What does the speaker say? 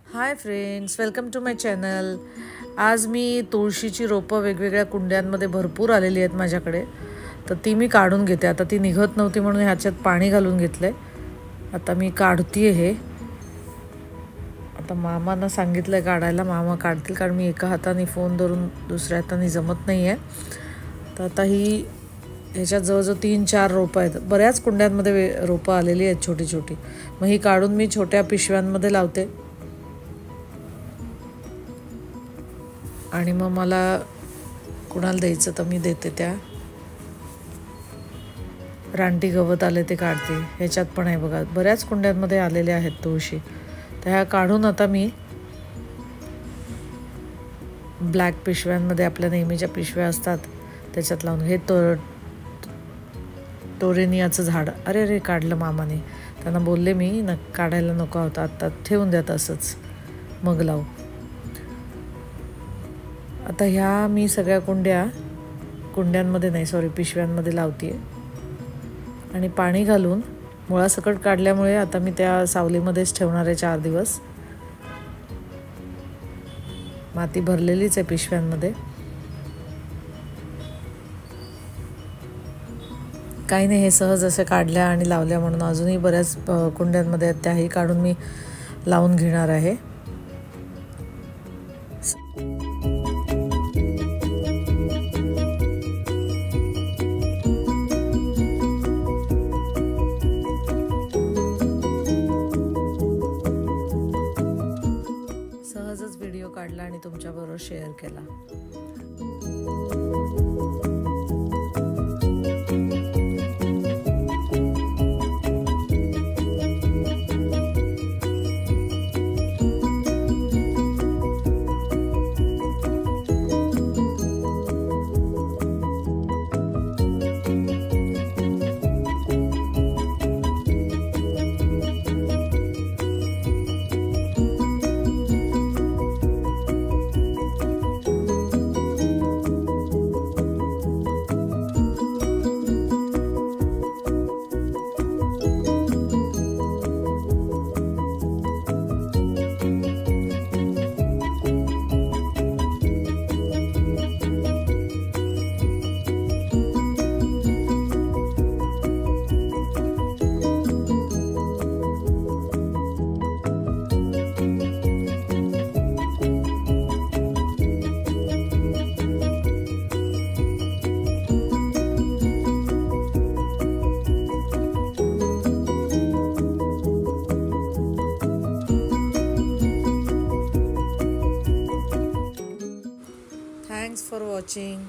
High friends, welcome to my channel. आज मी तुळशीची रोपं वेगवेगळ्या कुंड्यांमध्ये भरपूर आलेली आहेत माझ्याकडे, तर ती मी काढून घेते। आता ती निघत नव्हती म्हणून ह्याच्यात पाणी घालून घेतलंय। आता मी काढतीये हे। आता मामांना सांगितलंय काढायला, मामा काढतील कारण मी एका हाताने फोन धरून दुसऱ्या हाताने जमत नाहीये। तर आता ही ह्याच्यात जवळजवळ 3-4 रोपं आहेत। बऱ्याच कुंड्यांमध्ये रोपं आलेली आहेत छोटी छोटी। मग ही काढून मी छोट्या पिशव्यांमध्ये लावते आणि मग मला कुणाला द्यायचं तर मी देते। त्या रानटी गवत आले ते काढते। ह्याच्यात पण आहे बघा, बऱ्याच कुंड्यांमध्ये आलेले आहेत तुळशी। तर ह्या काढून आता मी ब्लॅक पिशव्यांमध्ये, आपल्या नेहमीच्या पिशव्या असतात त्याच्यात लावून। हे टोरेनियाचं झाड, अरे काढलं मामाने। त्यांना बोलले मी काढायला नको होता, आता ठेवून द्या तसंच, मग लावू। आता ह्या मी सगळ्या कुंड्यांमध्ये नाही, सॉरी, पिशव्यांमध्ये लावते आणि पाणी घालून मुळासकट काढल्यामुळे आता मी त्या सावलीमध्येच ठेवणार आहे 4 दिवस। माती भरलेलीच आहे पिशव्यांमध्ये। काही नाही, हे सहज असे काढल्या आणि लावल्या म्हणून। अजूनही बऱ्याच कुंड्यांमध्ये आहेत, त्याही काढून मी लावून घेणार आहे। सहजच व्हिडिओ काढला आणि तुमच्याबरोबर शेअर केला। Thanks for watching.